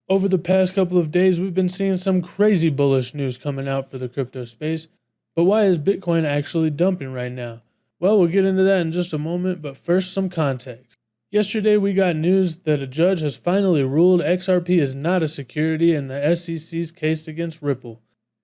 Over the past couple of days, we've been seeing some crazy bullish news coming out for the crypto space. But why is Bitcoin actually dumping right now? Well, we'll get into that in just a moment, but first some context. Yesterday, we got news that a judge has finally ruled XRP is not a security in the SEC's case against Ripple.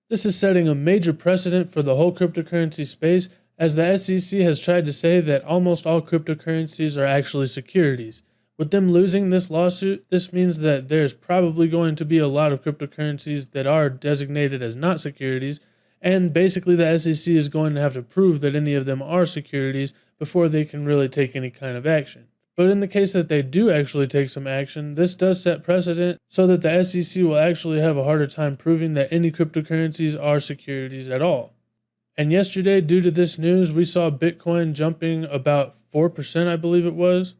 This is setting a major precedent for the whole cryptocurrency space, as the SEC has tried to say that almost all cryptocurrencies are actually securities. With them losing this lawsuit, this means that there's probably going to be a lot of cryptocurrencies that are designated as not securities, and basically the SEC is going to have to prove that any of them are securities before they can really take any kind of action. But in the case that they do actually take some action, this does set precedent so that the SEC will actually have a harder time proving that any cryptocurrencies are securities at all. And yesterday, due to this news, we saw Bitcoin jumping about 4%, I believe it was.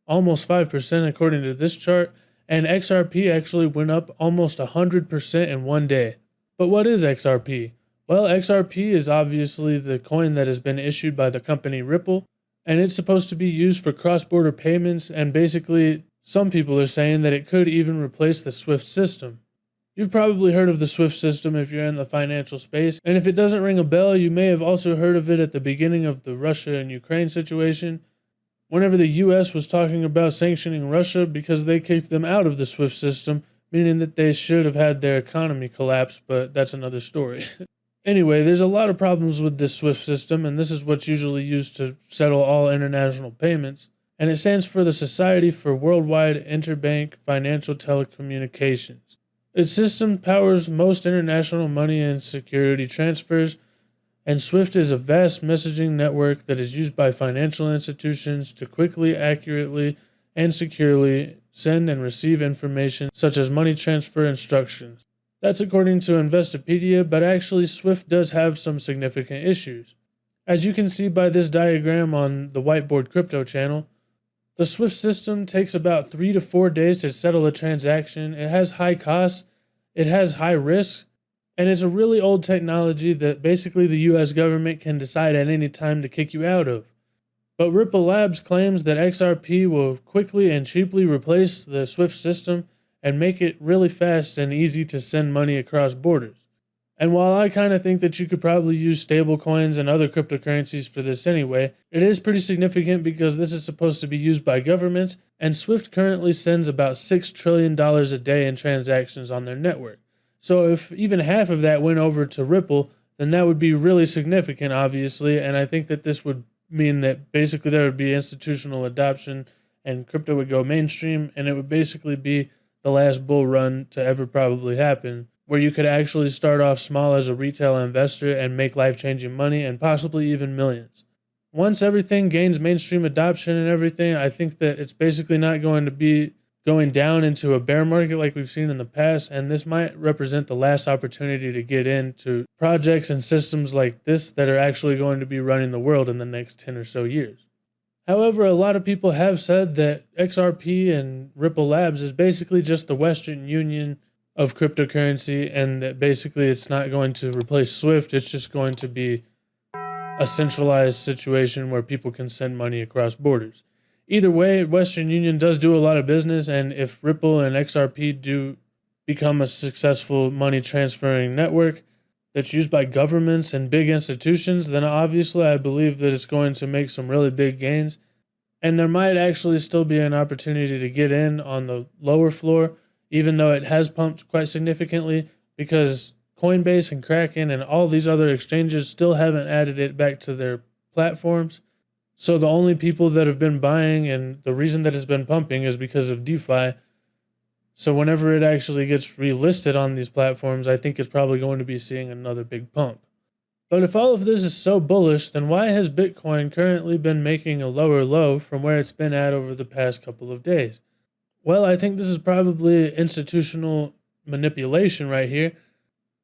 Almost 5% according to this chart, and XRP actually went up almost 100% in one day. But what is XRP? Well, XRP is obviously the coin that has been issued by the company Ripple, and it's supposed to be used for cross-border payments, and basically some people are saying that it could even replace the SWIFT system. You've probably heard of the SWIFT system if you're in the financial space, and if it doesn't ring a bell, you may have also heard of it at the beginning of the Russia and Ukraine situation, whenever the US was talking about sanctioning Russia because they kicked them out of the SWIFT system, meaning that they should have had their economy collapse, but that's another story. Anyway, there's a lot of problems with this SWIFT system, and this is what's usually used to settle all international payments, and it stands for the Society for Worldwide Interbank Financial Telecommunications. Its system powers most international money and security transfers, and SWIFT is a vast messaging network that is used by financial institutions to quickly, accurately, and securely send and receive information such as money transfer instructions. That's according to Investopedia, but actually SWIFT does have some significant issues. As you can see by this diagram on the Whiteboard Crypto channel, the SWIFT system takes about 3 to 4 days to settle a transaction. It has high costs, it has high risks, and it's a really old technology that basically the US government can decide at any time to kick you out of. But Ripple Labs claims that XRP will quickly and cheaply replace the SWIFT system and make it really fast and easy to send money across borders. And while I kind of think that you could probably use stablecoins and other cryptocurrencies for this anyway, it is pretty significant because this is supposed to be used by governments, and SWIFT currently sends about $6 trillion a day in transactions on their network. So if even half of that went over to Ripple, then that would be really significant, obviously, and I think that this would mean that basically there would be institutional adoption and crypto would go mainstream, and it would basically be the last bull run to ever probably happen, where you could actually start off small as a retail investor and make life-changing money and possibly even millions. Once everything gains mainstream adoption and everything, I think that it's basically not going to be going down into a bear market like we've seen in the past, and this might represent the last opportunity to get into projects and systems like this that are actually going to be running the world in the next 10 or so years. However, a lot of people have said that XRP and Ripple Labs is basically just the Western Union of cryptocurrency, and that basically it's not going to replace SWIFT, it's just going to be a centralized situation where people can send money across borders. Either way, Western Union does do a lot of business, and if Ripple and XRP do become a successful money transferring network that's used by governments and big institutions, then obviously I believe that it's going to make some really big gains, and there might actually still be an opportunity to get in on the lower floor, even though it has pumped quite significantly, because Coinbase and Kraken and all these other exchanges still haven't added it back to their platforms. So the only people that have been buying, and the reason that it's been pumping, is because of DeFi. So whenever it actually gets relisted on these platforms, I think it's probably going to be seeing another big pump. But if all of this is so bullish, then why has Bitcoin currently been making a lower low from where it's been at over the past couple of days? Well, I think this is probably institutional manipulation right here,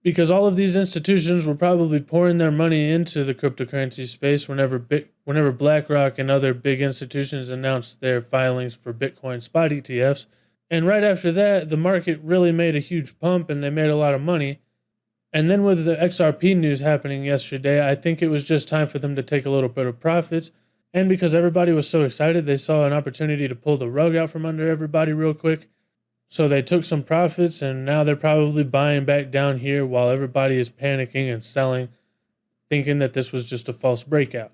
because all of these institutions were probably pouring their money into the cryptocurrency space whenever BlackRock and other big institutions announced their filings for Bitcoin spot ETFs. And right after that, the market really made a huge pump and they made a lot of money. And then with the XRP news happening yesterday, I think it was just time for them to take a little bit of profits. And because everybody was so excited, they saw an opportunity to pull the rug out from under everybody real quick. So they took some profits and now they're probably buying back down here while everybody is panicking and selling, thinking that this was just a false breakout.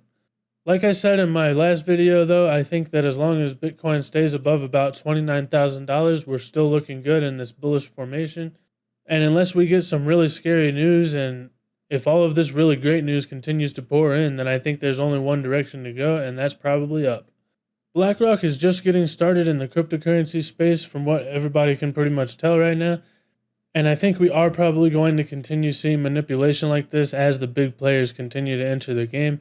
Like I said in my last video though, I think that as long as Bitcoin stays above about $29,000, we're still looking good in this bullish formation. And unless we get some really scary news, and if all of this really great news continues to pour in, then I think there's only one direction to go, and that's probably up. BlackRock is just getting started in the cryptocurrency space from what everybody can pretty much tell right now. And I think we are probably going to continue seeing manipulation like this as the big players continue to enter the game.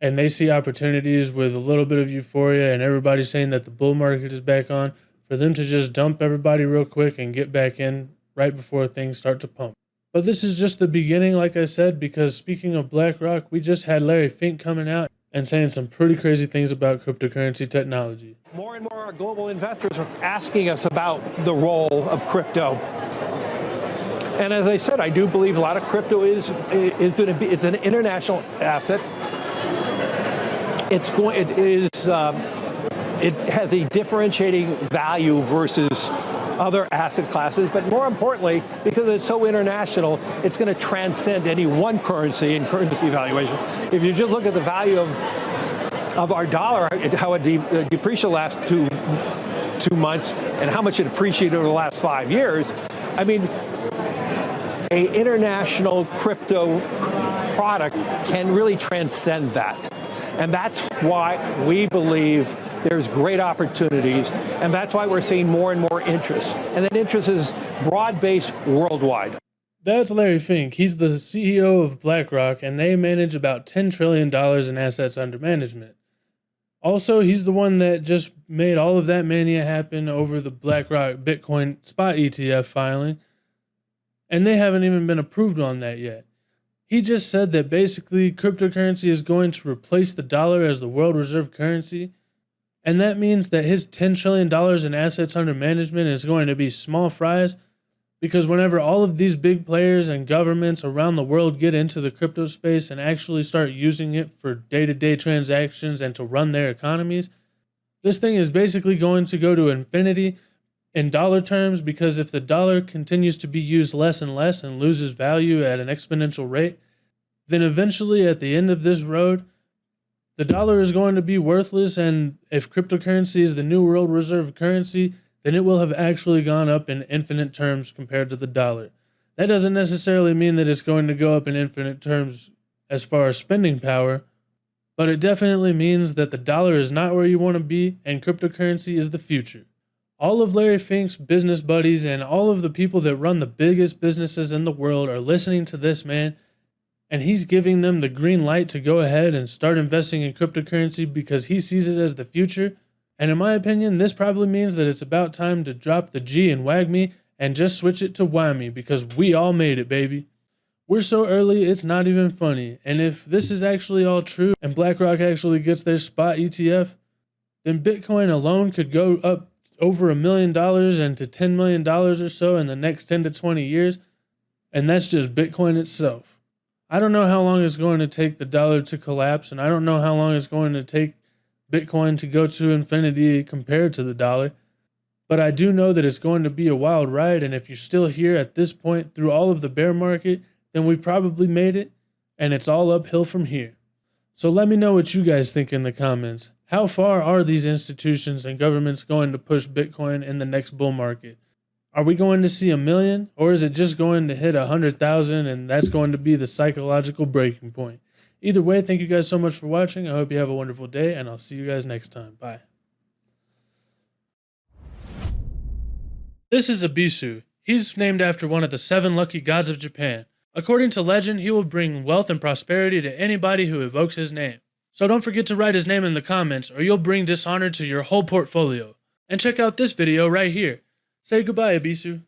And they see opportunities with a little bit of euphoria and everybody saying that the bull market is back on, for them to just dump everybody real quick and get back in right before things start to pump. But this is just the beginning, like I said, because speaking of BlackRock, we just had Larry Fink coming out and saying some pretty crazy things about cryptocurrency technology. More and more global investors are asking us about the role of crypto. And as I said, I do believe a lot of crypto is going to be, it's an international asset. It has a differentiating value versus other asset classes, but more importantly, because it's so international, it's going to transcend any one currency and currency valuation. If you just look at the value of our dollar, how it depreciated the last two months and how much it appreciated over the last 5 years, I mean, an international crypto product can really transcend that. And that's why we believe there's great opportunities, and that's why we're seeing more and more interest. And that interest is broad-based worldwide. That's Larry Fink. He's the CEO of BlackRock, and they manage about $10 trillion in assets under management. Also, he's the one that just made all of that mania happen over the BlackRock Bitcoin spot ETF filing, and they haven't even been approved on that yet. He just said that basically cryptocurrency is going to replace the dollar as the world reserve currency. And that means that his $10 trillion in assets under management is going to be small fries, because whenever all of these big players and governments around the world get into the crypto space and actually start using it for day-to-day transactions and to run their economies, this thing is basically going to go to infinity in dollar terms, because if the dollar continues to be used less and less and loses value at an exponential rate, then eventually at the end of this road, the dollar is going to be worthless, and if cryptocurrency is the new world reserve currency, then it will have actually gone up in infinite terms compared to the dollar. That doesn't necessarily mean that it's going to go up in infinite terms as far as spending power, but it definitely means that the dollar is not where you want to be, and cryptocurrency is the future. All of Larry Fink's business buddies and all of the people that run the biggest businesses in the world are listening to this man, and he's giving them the green light to go ahead and start investing in cryptocurrency because he sees it as the future. And in my opinion, this probably means that it's about time to drop the G in wag me and just switch it to why me, because we all made it, baby. We're so early, it's not even funny. And if this is actually all true and BlackRock actually gets their spot ETF, then Bitcoin alone could go up over $1 million and to $10 million or so in the next 10 to 20 years. And that's just Bitcoin itself. I don't know how long it's going to take the dollar to collapse, and I don't know how long it's going to take Bitcoin to go to infinity compared to the dollar, but I do know that it's going to be a wild ride, and if you're still here at this point through all of the bear market, then we probably made it, and it's all uphill from here. So let me know what you guys think in the comments. How far are these institutions and governments going to push Bitcoin in the next bull market? Are we going to see 1 million, or is it just going to hit 100,000 and that's going to be the psychological breaking point? Either way, thank you guys so much for watching. I hope you have a wonderful day, and I'll see you guys next time. Bye. This is Ibisu. He's named after one of the 7 lucky gods of Japan. According to legend, he will bring wealth and prosperity to anybody who evokes his name. So don't forget to write his name in the comments, or you'll bring dishonor to your whole portfolio. And check out this video right here. Say goodbye, Ibisu.